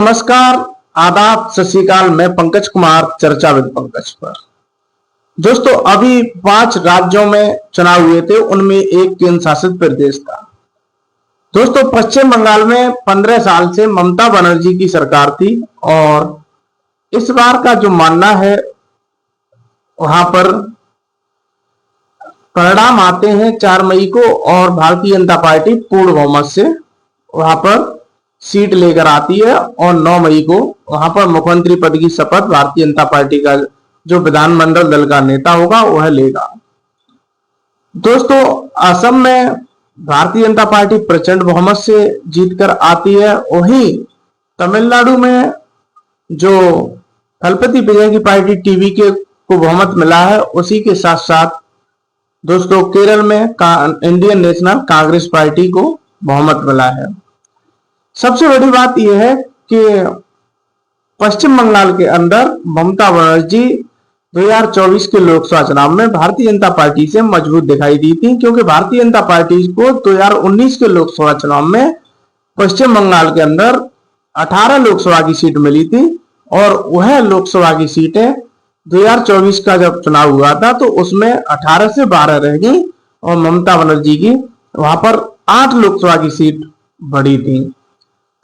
नमस्कार, आदाब, सत श्री अकाल। मैं पंकज कुमार, चर्चा विद पंकज पर। दोस्तों, अभी 5 राज्यों में चुनाव हुए थे, उनमें एक केंद्र शासित प्रदेश था। दोस्तों, पश्चिम बंगाल में 15 साल से ममता बनर्जी की सरकार थी और इस बार का जो मानना है, वहां पर परिणाम आते हैं 4 मई को और भारतीय जनता पार्टी पूर्ण बहुमत से वहां पर सीट लेकर आती है और 9 मई को वहां पर मुख्यमंत्री पद की शपथ भारतीय जनता पार्टी का जो विधानमंडल दल का नेता होगा वह लेगा। दोस्तों, असम में भारतीय जनता पार्टी प्रचंड बहुमत से जीतकर आती है। वहीं तमिलनाडु में जो थलपति विजय की पार्टी टीवीके को बहुमत मिला है, उसी के साथ साथ दोस्तों केरल में इंडियन नेशनल कांग्रेस पार्टी को बहुमत मिला है। सबसे बड़ी बात यह है कि पश्चिम बंगाल के अंदर ममता बनर्जी 2024 के लोकसभा चुनाव में भारतीय जनता पार्टी से मजबूत दिखाई दी थी, क्योंकि भारतीय जनता पार्टी को 2019 के लोकसभा चुनाव में पश्चिम बंगाल के अंदर 18 लोकसभा की सीट मिली थी और वह लोकसभा की सीटें 2024 का जब चुनाव हुआ था तो उसमें 18 से 12 रह गई और ममता बनर्जी की वहां पर 8 लोकसभा की सीट बढ़ी थी।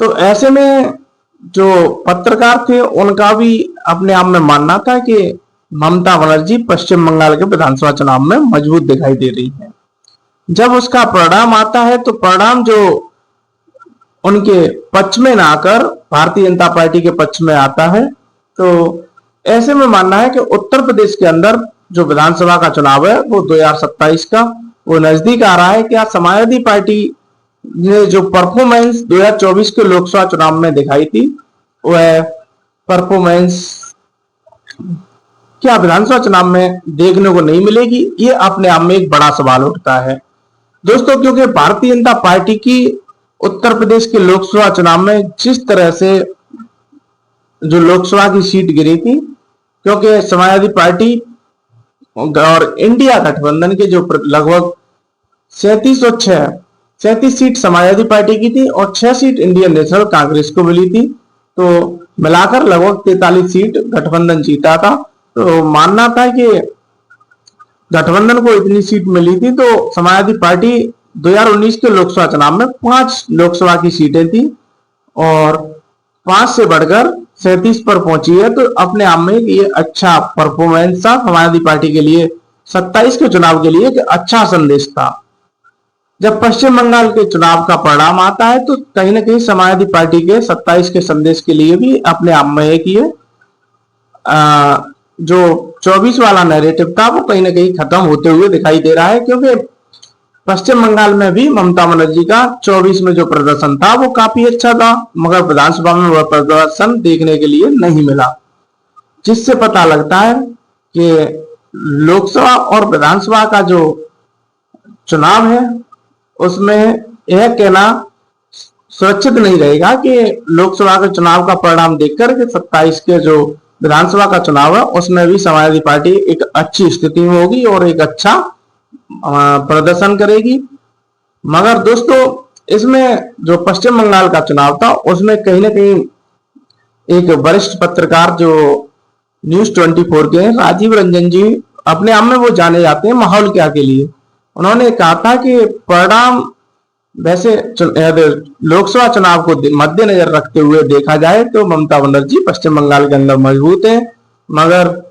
तो ऐसे में जो पत्रकार थे उनका भी अपने आप में मानना था कि ममता बनर्जी पश्चिम बंगाल के विधानसभा चुनाव में मजबूत दिखाई दे रही है। जब उसका परिणाम आता है तो परिणाम जो उनके पक्ष में ना आकर भारतीय जनता पार्टी के पक्ष में आता है, तो ऐसे में मानना है कि उत्तर प्रदेश के अंदर जो विधानसभा का चुनाव है वो 2027 का वो नजदीक आ रहा है। क्या समाजवादी पार्टी ने जो परफॉर्मेंस 2024 के लोकसभा चुनाव में दिखाई थी, वह परफॉर्मेंस क्या विधानसभा चुनाव में देखने को नहीं मिलेगी? ये अपने आप में एक बड़ा सवाल उठता है दोस्तों, क्योंकि भारतीय जनता पार्टी की उत्तर प्रदेश के लोकसभा चुनाव में जिस तरह से जो लोकसभा की सीट गिरी थी, क्योंकि समाजवादी पार्टी और इंडिया गठबंधन के जो लगभग 37 सीट समाजवादी पार्टी की थी और 6 सीट इंडियन नेशनल कांग्रेस को मिली थी, तो मिलाकर लगभग 43 सीट गठबंधन जीता था। तो मानना था कि गठबंधन को इतनी सीट मिली थी, तो समाजवादी पार्टी 2019 के लोकसभा चुनाव में 5 लोकसभा की सीटें थी और 5 से बढ़कर 37 पर पहुंची है। तो अपने आप में ये अच्छा परफॉर्मेंस था समाजवादी पार्टी के लिए। 27 के चुनाव के लिए एक अच्छा संदेश था। जब पश्चिम बंगाल के चुनाव का परिणाम आता है तो कहीं ना कहीं समाजवादी पार्टी के 27 के संदेश के लिए भी अपने आप में है कि जो 24 वाला नैरेटिव था वो कहीं ना कहीं खत्म होते हुए दिखाई दे रहा है, क्योंकि पश्चिम बंगाल में भी ममता बनर्जी का 24 में जो प्रदर्शन था वो काफी अच्छा था, मगर विधानसभा में वह प्रदर्शन देखने के लिए नहीं मिला, जिससे पता लगता है कि लोकसभा और विधानसभा का जो चुनाव है उसमें यह कहना सुरक्षित नहीं रहेगा कि लोकसभा के चुनाव का परिणाम देखकर कि 27 के जो विधानसभा का चुनाव है उसमें भी समाजवादी पार्टी एक अच्छी स्थिति में होगी और एक अच्छा प्रदर्शन करेगी। मगर दोस्तों, इसमें जो पश्चिम बंगाल का चुनाव था उसमें कहीं ना कहीं एक वरिष्ठ पत्रकार जो न्यूज 24 के हैं, राजीव रंजन जी, अपने आप में वो जाने जाते हैं माहौल क्या के लिए। उन्होंने कहा था कि परिणाम वैसे लोकसभा चुनाव को मद्देनजर रखते हुए देखा जाए तो ममता बनर्जी पश्चिम बंगाल के अंदर मजबूत है, मगर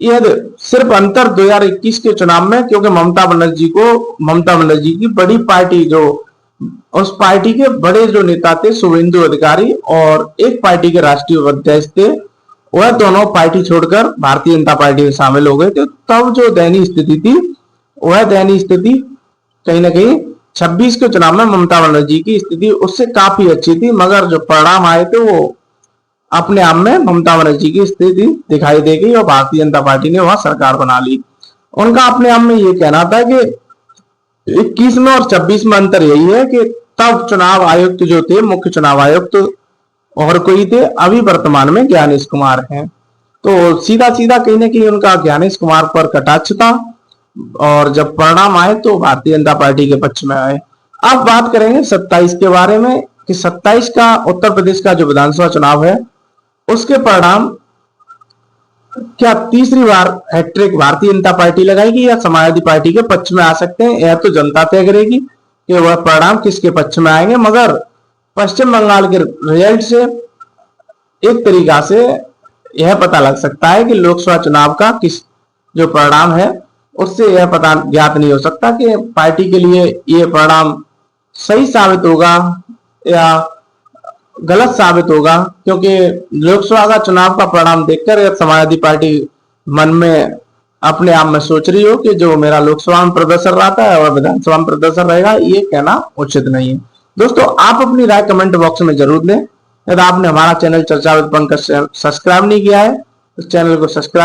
यह सिर्फ अंतर 2021 के चुनाव में, क्योंकि ममता बनर्जी की बड़ी पार्टी जो उस पार्टी के बड़े जो नेता थे शुभेंदु अधिकारी और एक पार्टी के राष्ट्रीय अध्यक्ष थे, वह दोनों पार्टी छोड़कर भारतीय जनता पार्टी में शामिल हो गए थे। तब जो दयनीय स्थिति थी वह दयनीय स्थिति कहीं ना कहीं 26 के चुनाव में ममता बनर्जी की स्थिति उससे काफी अच्छी थी, मगर जो परिणाम आए थे वो अपने आप में ममता बनर्जी की स्थिति दिखाई दे गई और भारतीय जनता पार्टी ने वहां सरकार बना ली। उनका अपने आप में ये कहना था कि 21 में और 26 में अंतर यही है कि तब चुनाव आयुक्त जो थे, मुख्य चुनाव आयुक्त और कोई थे, अभी वर्तमान में ज्ञानेश कुमार हैं। तो सीधा सीधा कहीं ना कहीं उनका ज्ञानेश कुमार पर कटाक्ष था और जब परिणाम आए तो भारतीय जनता पार्टी के पक्ष में आए। अब बात करेंगे 27 के बारे में। कि 27 का उत्तर प्रदेश का जो विधानसभा चुनाव है उसके परिणाम क्या तीसरी बार हैट्रिक भारतीय जनता पार्टी लगाएगी या समाजवादी पार्टी के पक्ष में आ सकते हैं, यह तो जनता तय करेगी कि वह परिणाम किसके पक्ष में आएंगे। मगर पश्चिम बंगाल के रिजल्ट से एक तरीका से यह पता लग सकता है कि लोकसभा चुनाव का किस जो परिणाम है उससे यह पता ज्ञात नहीं हो सकता कि पार्टी के लिए यह परिणाम सही साबित होगा या गलत साबित होगा, क्योंकि लोकसभा का चुनाव का परिणाम देखकर समाजवादी पार्टी मन में अपने आप में सोच रही हो कि जो मेरा लोकसभा में प्रदर्शन रहा था वह विधानसभा में प्रदर्शन रहेगा, ये कहना उचित नहीं है। दोस्तों आप अपनी राय कमेंट बॉक्स में जरूर दें। यदि आपने हमारा चैनल चर्चा विद पंकज सब्सक्राइब नहीं किया है तो चैनल को सब्सक्राइब